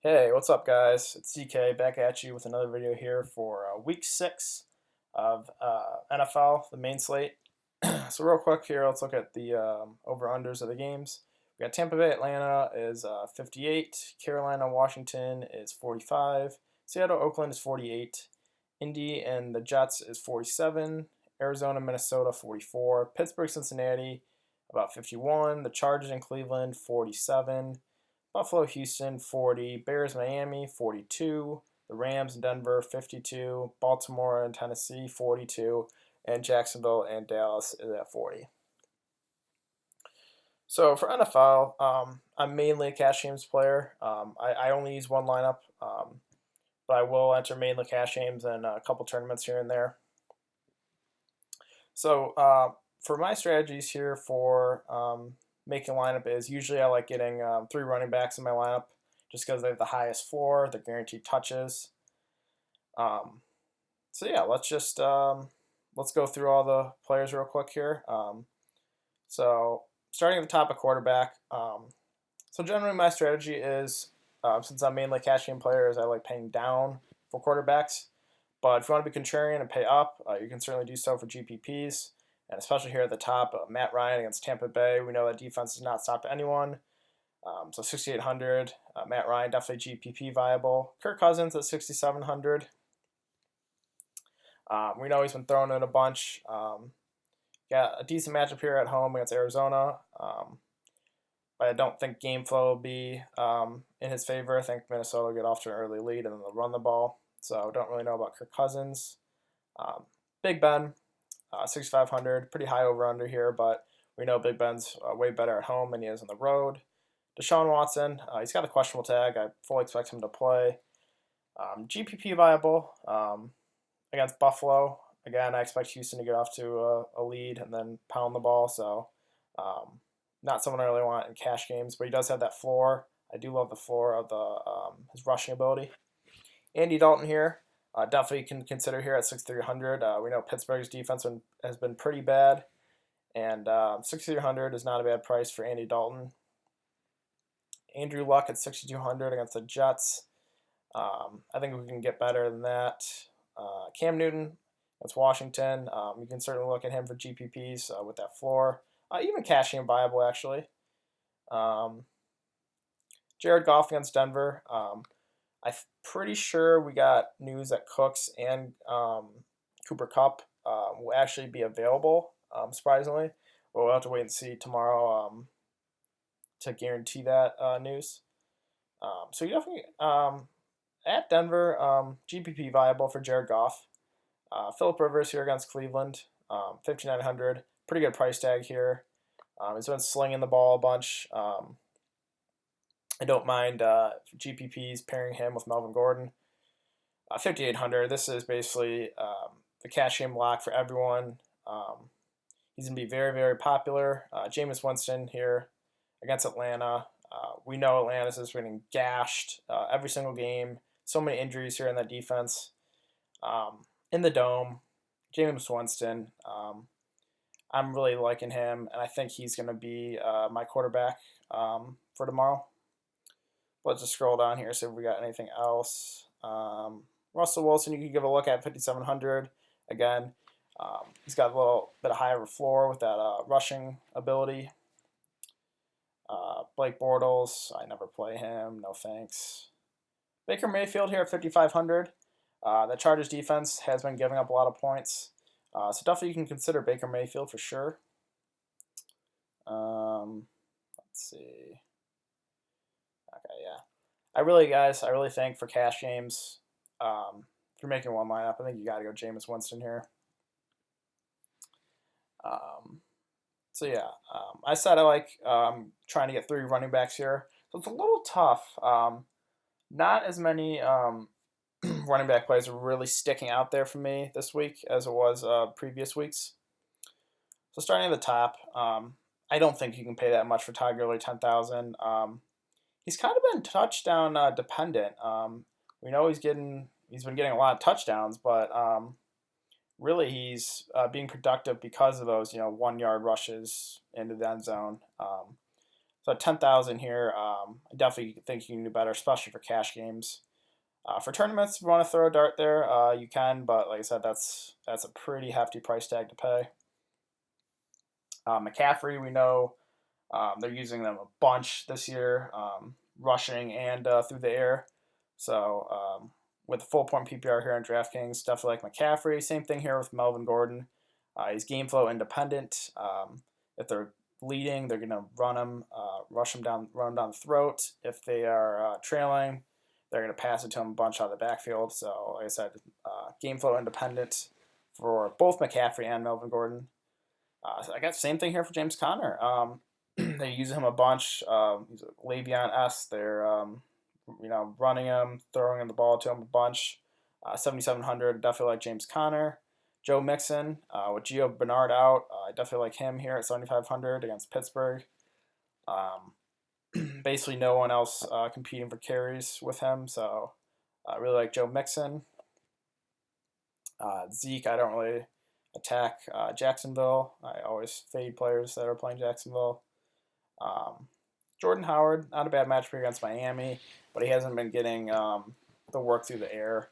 Hey, what's up, guys? It's DK back at you with another video here for week 6 of NFL, the main slate. So, real quick here, let's look at the over-unders of the games. We got Tampa Bay, Atlanta is 58, Carolina, Washington is 45, Seattle, Oakland is 48, Indy and the Jets is 47, Arizona, Minnesota 44, Pittsburgh, Cincinnati about 51, the Chargers in Cleveland 47. Buffalo, Houston, 40. Bears, Miami, 42. The Rams in Denver, 52. Baltimore and Tennessee, 42. And Jacksonville and Dallas is at 40. So for NFL, I'm mainly a cash games player. I only use one lineup, but I will enter mainly cash games and a couple tournaments here and there. So for my strategies here for making a lineup is usually I like getting 3 running backs in my lineup just because they have the highest floor, they're guaranteed touches. So yeah, let's go through all the players real quick here. So starting at the top of quarterback. So generally my strategy is since I'm mainly cash game players, I like paying down for quarterbacks. But if you want to be contrarian and pay up, you can certainly do so for GPPs. And especially here at the top, Matt Ryan against Tampa Bay. We know that defense does not stop anyone. So 6,800. Matt Ryan, definitely GPP viable. Kirk Cousins at 6,700. We know he's been thrown in a bunch. Got a decent matchup here at home against Arizona. But I don't think game flow will be in his favor. I think Minnesota will get off to an early lead and then they'll run the ball. So don't really know about Kirk Cousins. Big Ben. 6,500, pretty high over under here, but we know Big Ben's way better at home than he is on the road. Deshaun Watson, he's got a questionable tag. I fully expect him to play. GPP viable against Buffalo. Again, I expect Houston to get off to a lead and then pound the ball, so not someone I really want in cash games, but he does have that floor. I do love the floor of his rushing ability. Andy Dalton here. Definitely can consider here at 6,300. We know Pittsburgh's defense has been pretty bad, and 6,300 is not a bad price for Andy Dalton. Andrew Luck at 6,200 against the Jets. I think we can get better than that. Cam Newton against Washington. You can certainly look at him for GPPs with that floor. Even cashing him viable, actually. Jared Goff against Denver. I'm pretty sure we got news that Cooks and Cooper Kupp will actually be available, surprisingly. We'll have to wait and see tomorrow to guarantee that news. So you definitely, at Denver, GPP viable for Jared Goff. Phillip Rivers here against Cleveland, 5,900. Pretty good price tag here. He's been slinging the ball a bunch. I don't mind GPPs pairing him with Melvin Gordon. 5,800. This is basically the cash game lock for everyone. He's going to be very, very popular. Jameis Winston here against Atlanta. We know Atlanta's is getting gashed every single game. So many injuries here in that defense. In the dome, Jameis Winston. I'm really liking him, and I think he's going to be my quarterback for tomorrow. Let's just scroll down here, see if we got anything else. Russell Wilson, you can give a look at 5,700. Again, he's got a little bit of higher floor with that rushing ability. Blake Bortles, I never play him. No thanks. Baker Mayfield here at 5,500. The Chargers defense has been giving up a lot of points. So definitely you can consider Baker Mayfield for sure. Let's see. Okay, yeah. I really think for cash games, if you're making one lineup, I think you got to go Jameis Winston here. So yeah, I said I like trying to get 3 running backs here. So it's a little tough. Not as many running back plays are really sticking out there for me this week as it was previous weeks. So starting at the top, I don't think you can pay that much for Todd Gurley, 10,000. He's kind of been touchdown dependent. We know he's been getting a lot of touchdowns, but really he's being productive because of those 1 yard rushes into the end zone. So at 10,000 here, I definitely think you can do better, especially for cash games. For tournaments, if you want to throw a dart there, you can, but like I said, that's a pretty hefty price tag to pay. McCaffrey, we know they're using them a bunch this year, rushing and through the air. So with full point PPR here on DraftKings, definitely like McCaffrey. Same thing here with Melvin Gordon. He's game flow independent. If they're leading, they're going to run him, rush him down, run him down the throat. If they are trailing, they're going to pass it to him a bunch out of the backfield. So, like I said, game flow independent for both McCaffrey and Melvin Gordon. So I got the same thing here for James Conner. They use him a bunch. He's a Le'Veon-esque. They're running him, throwing him the ball to him a bunch. 7,700, definitely like James Conner. Joe Mixon, with Gio Bernard out, I definitely like him here at 7,500 against Pittsburgh. Basically no one else competing for carries with him, so I really like Joe Mixon. Zeke, I don't really attack Jacksonville. I always fade players that are playing Jacksonville. Jordan Howard, not a bad match against Miami, but he hasn't been getting the work through the air.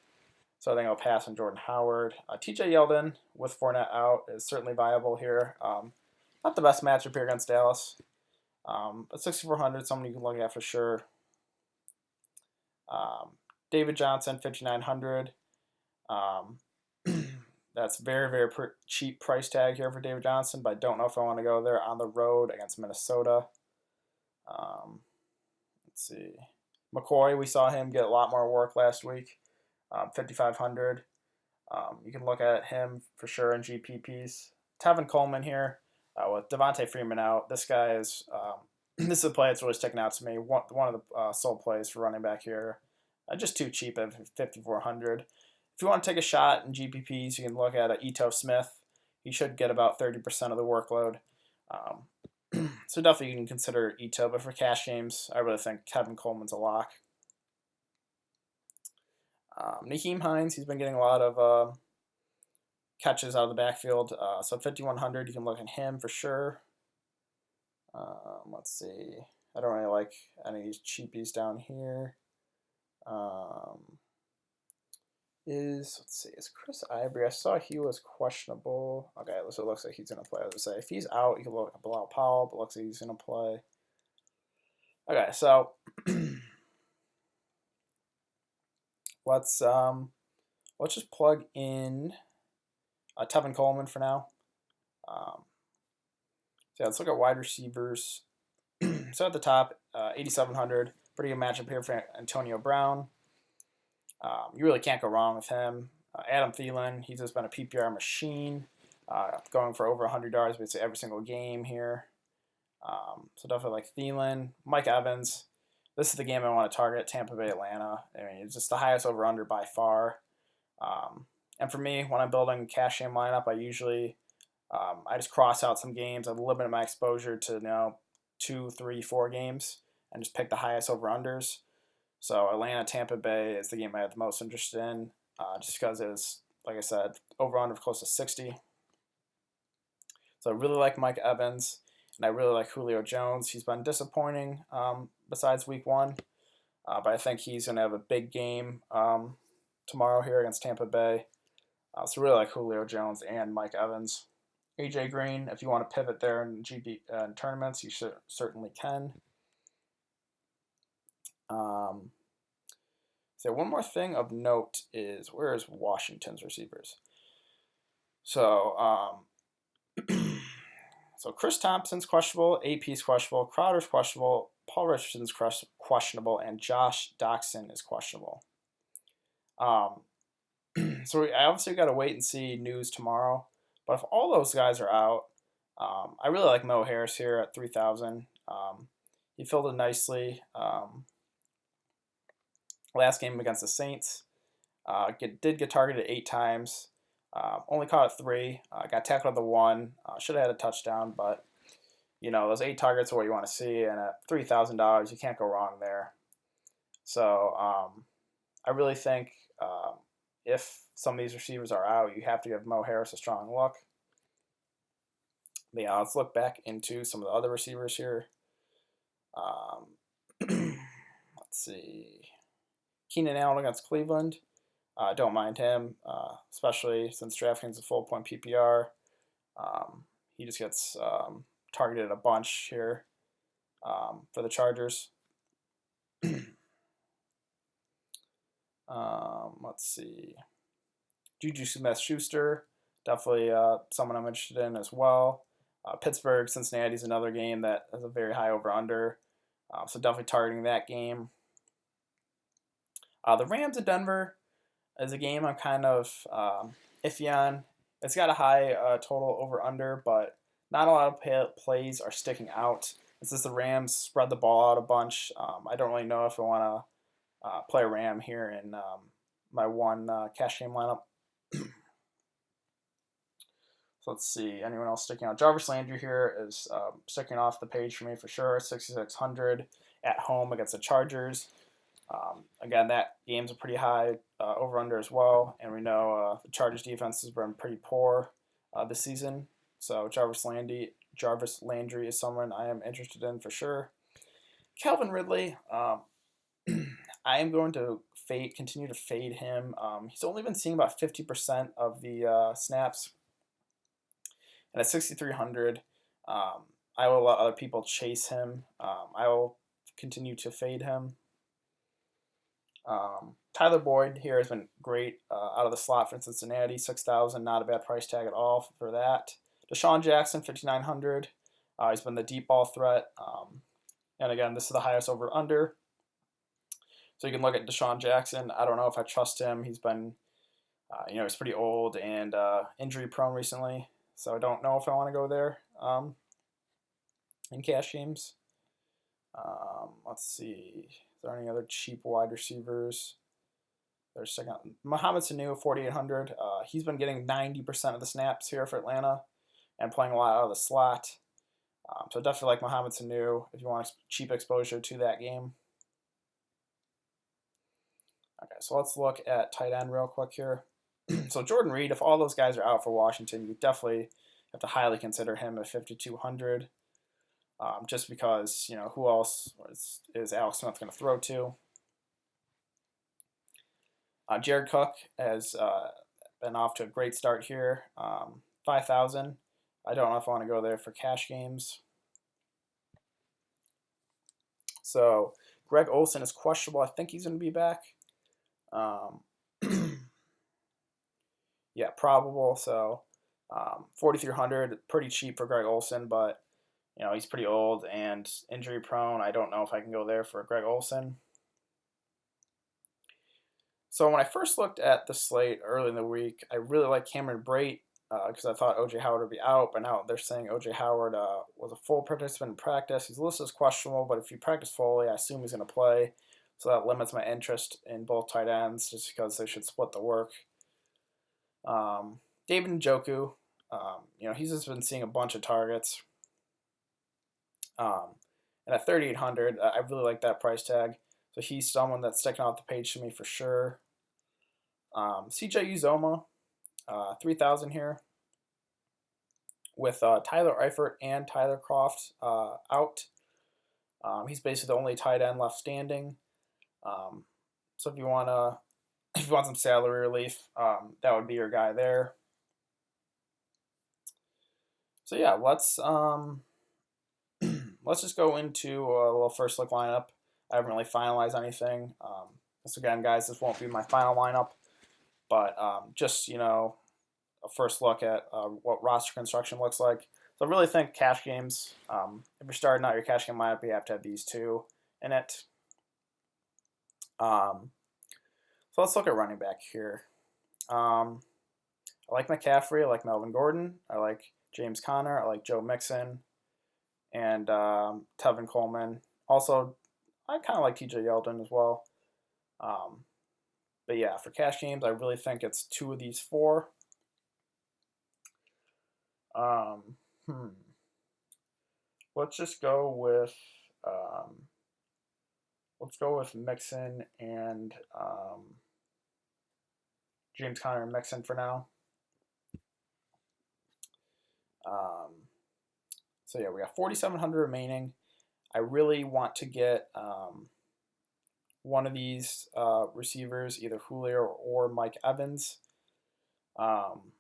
So I think I'll pass on Jordan Howard. TJ Yeldon with Fournette out is certainly viable here. Not the best matchup here against Dallas. But 6,400, someone you can look at for sure. David Johnson, 5,900. That's very, very cheap price tag here for David Johnson, but I don't know if I want to go there on the road against Minnesota. Let's see. McCoy, we saw him get a lot more work last week. 5,500. You can look at him for sure in GPPs. Tevin Coleman here with Devontae Freeman out. This guy is this is a play that's really sticking out to me. One of the sole plays for running back here. Just too cheap at 5,400. If you want to take a shot in GPPs, you can look at Ito Smith. He should get about 30% of the workload. So definitely you can consider Ito, but for cash games, I really think Tevin Coleman's a lock. Naheem Hines, he's been getting a lot of catches out of the backfield. So 5,100, you can look at him for sure. Let's see. I don't really like any of these cheapies down here. Is Chris Ivory? I saw he was questionable. Okay, so it looks like he's gonna play. I was gonna say if he's out, you can look at Bilal Powell, but it looks like he's gonna play. Okay, so let's just plug in Tevin Coleman for now. So yeah, let's look at wide receivers. So at the top, 8,700. Pretty good matchup here for Antonio Brown. You really can't go wrong with him. Adam Thielen, he's just been a PPR machine, going for over 100 yards basically every single game here. So definitely like Thielen. Mike Evans, this is the game I want to target, Tampa Bay, Atlanta. I mean, it's just the highest over-under by far. And for me, when I'm building a cash game lineup, I usually I just cross out some games. I limit my exposure to 2, 3, 4 games and just pick the highest over-unders. So Atlanta, Tampa Bay is the game I have the most interest in, just because it's, like I said, over-under close to 60. So I really like Mike Evans, and I really like Julio Jones. He's been disappointing besides week 1, but I think he's going to have a big game tomorrow here against Tampa Bay. So I really like Julio Jones and Mike Evans. AJ Green, if you want to pivot there in tournaments, you certainly can. So one more thing of note is, where is Washington's receivers? So so Chris Thompson's questionable, AP's questionable, Crowder's questionable, Paul Richardson's questionable, and Josh Doxson is questionable. So I obviously got to wait and see news tomorrow. But if all those guys are out, I really like Mo Harris here at 3,000. He filled in nicely. Last game against the Saints, did get targeted 8 times. Only caught it 3. Got tackled at the 1. Should have had a touchdown, but those 8 targets are what you want to see, and at $3,000, you can't go wrong there. So I really think if some of these receivers are out, you have to give Mo Harris a strong look. But yeah, let's look back into some of the other receivers here. Let's see. Keenan Allen against Cleveland. Don't mind him, especially since DraftKings is a full point PPR. He just gets targeted a bunch here for the Chargers. Let's see. Juju Smith-Schuster, definitely someone I'm interested in as well. Pittsburgh, Cincinnati is another game that has a very high over-under, so definitely targeting that game. The Rams of Denver is a game I'm kind of iffy on. It's got a high total over-under, but not a lot of plays are sticking out. It's just the Rams spread the ball out a bunch. I don't really know if I want to play a Ram here in my one cash game lineup. So let's see. Anyone else sticking out? Jarvis Landry here is sticking off the page for me for sure. 6,600 at home against the Chargers. Again, that game's a pretty high over-under as well. And we know the Chargers defense has been pretty poor this season. So Jarvis Landry is someone I am interested in for sure. Calvin Ridley, I am going to continue to fade him. He's only been seeing about 50% of the snaps. And at 6,300, I will let other people chase him. I will continue to fade him. Tyler Boyd here has been great out of the slot for Cincinnati. 6,000, not a bad price tag at all for that. Deshaun Jackson, 5,900. He's been the deep ball threat. And again, this is the highest over-under. So you can look at Deshaun Jackson. I don't know if I trust him. He's been, he's pretty old and injury prone recently. So I don't know if I want to go there in cash games. Let's see. Is there any other cheap wide receivers? There's second. Mohamed Sanu, 4,800. He's been getting 90% of the snaps here for Atlanta and playing a lot out of the slot. So definitely like Mohamed Sanu if you want cheap exposure to that game. Okay, so let's look at tight end real quick here. So Jordan Reed, if all those guys are out for Washington, you definitely have to highly consider him at 5,200. Just because, who else is Alex Smith going to throw to? Jared Cook has been off to a great start here. 5,000. I don't know if I want to go there for cash games. So Greg Olsen is questionable. I think he's going to be back. Yeah, probable. So 4,300, pretty cheap for Greg Olsen, but he's pretty old and injury prone. I don't know if I can go there for Greg Olsen. So when I first looked at the slate early in the week, I really liked Cameron Brate because I thought O.J. Howard would be out, but now they're saying O.J. Howard was a full participant in practice. He's listed as questionable, but if he practiced fully, I assume he's going to play. So that limits my interest in both tight ends just because they should split the work. David Njoku, he's just been seeing a bunch of targets. And at 3,800, I really like that price tag. So he's someone that's sticking off the page to me for sure. CJ Uzoma, 3,000 here. With Tyler Eifert and Tyler Kroft out. He's basically the only tight end left standing. So if you want some salary relief, that would be your guy there. So yeah, let's just go into a little first look lineup. I haven't really finalized anything. So again, guys, this won't be my final lineup, but just a first look at what roster construction looks like. So I really think cash games. If you're starting out your cash game lineup, you have to have these two in it. So let's look at running back here. I like McCaffrey. I like Melvin Gordon. I like James Conner. I like Joe Mixon. And Tevin Coleman. Also, I kind of like TJ Yeldon as well. But yeah, for cash games, I really think it's two of these four. Let's just go with Mixon and James Conner and Mixon for now. So yeah, we got 4,700 remaining. I really want to get one of these receivers, either Julio or Mike Evans. Um,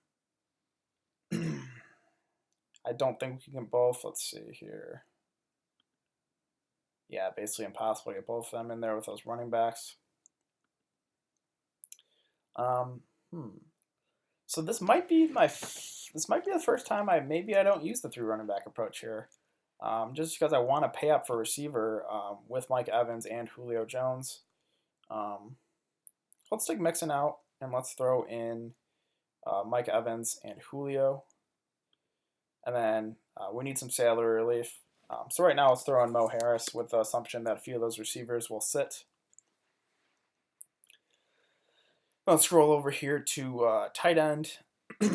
I don't think we can get both. Let's see here. Yeah, basically impossible to get both of them in there with those running backs. Um, hmm. So this might be the first time I don't use the 3 running back approach here, just because I want to pay up for receiver with Mike Evans and Julio Jones. Let's take Mixon out and let's throw in Mike Evans and Julio, and then we need some salary relief. So right now let's throw in Mo Harris with the assumption that a few of those receivers will sit. Let's scroll over here to tight end. Like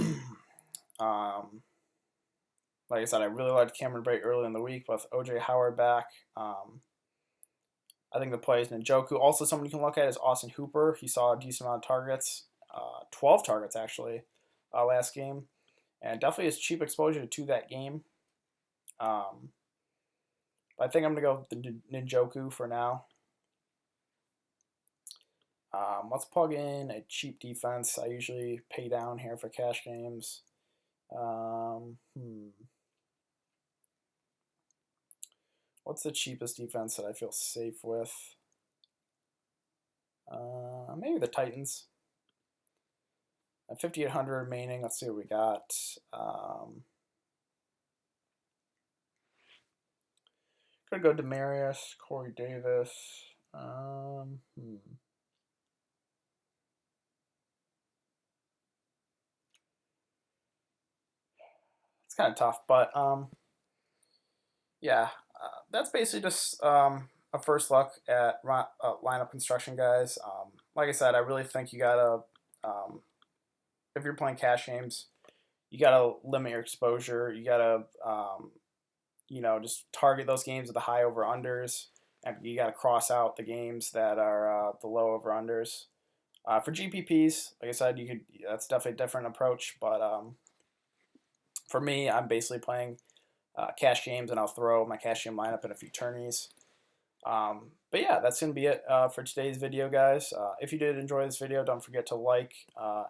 I said, I really liked Cameron Brate early in the week with O.J. Howard back. I think the play is Njoku. Also, someone you can look at is Austin Hooper. He saw a decent amount of targets, 12 targets actually, last game, and definitely has cheap exposure to that game. I think I'm going to go with the Njoku for now. Let's plug in a cheap defense. I usually pay down here for cash games. What's the cheapest defense that I feel safe with? Maybe the Titans. At 5,800 remaining, let's see what we got. Gonna go Demarius, Corey Davis. It's kind of tough, but yeah, that's basically just a first look at lineup construction, guys. Like I said, I really think you gotta, if you're playing cash games, you gotta limit your exposure. You gotta, just target those games with the high over unders, and you gotta cross out the games that are the low over unders. For GPPs, like I said, that's definitely a different approach, but for me, I'm basically playing cash games, and I'll throw my cash game lineup in a few tourneys. But yeah, that's going to be it for today's video, guys. If you did enjoy this video, don't forget to like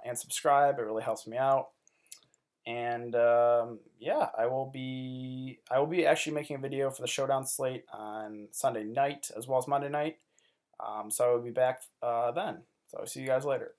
and subscribe. It really helps me out. And yeah, I will be actually making a video for the Showdown slate on Sunday night as well as Monday night. So I will be back then. So I'll see you guys later.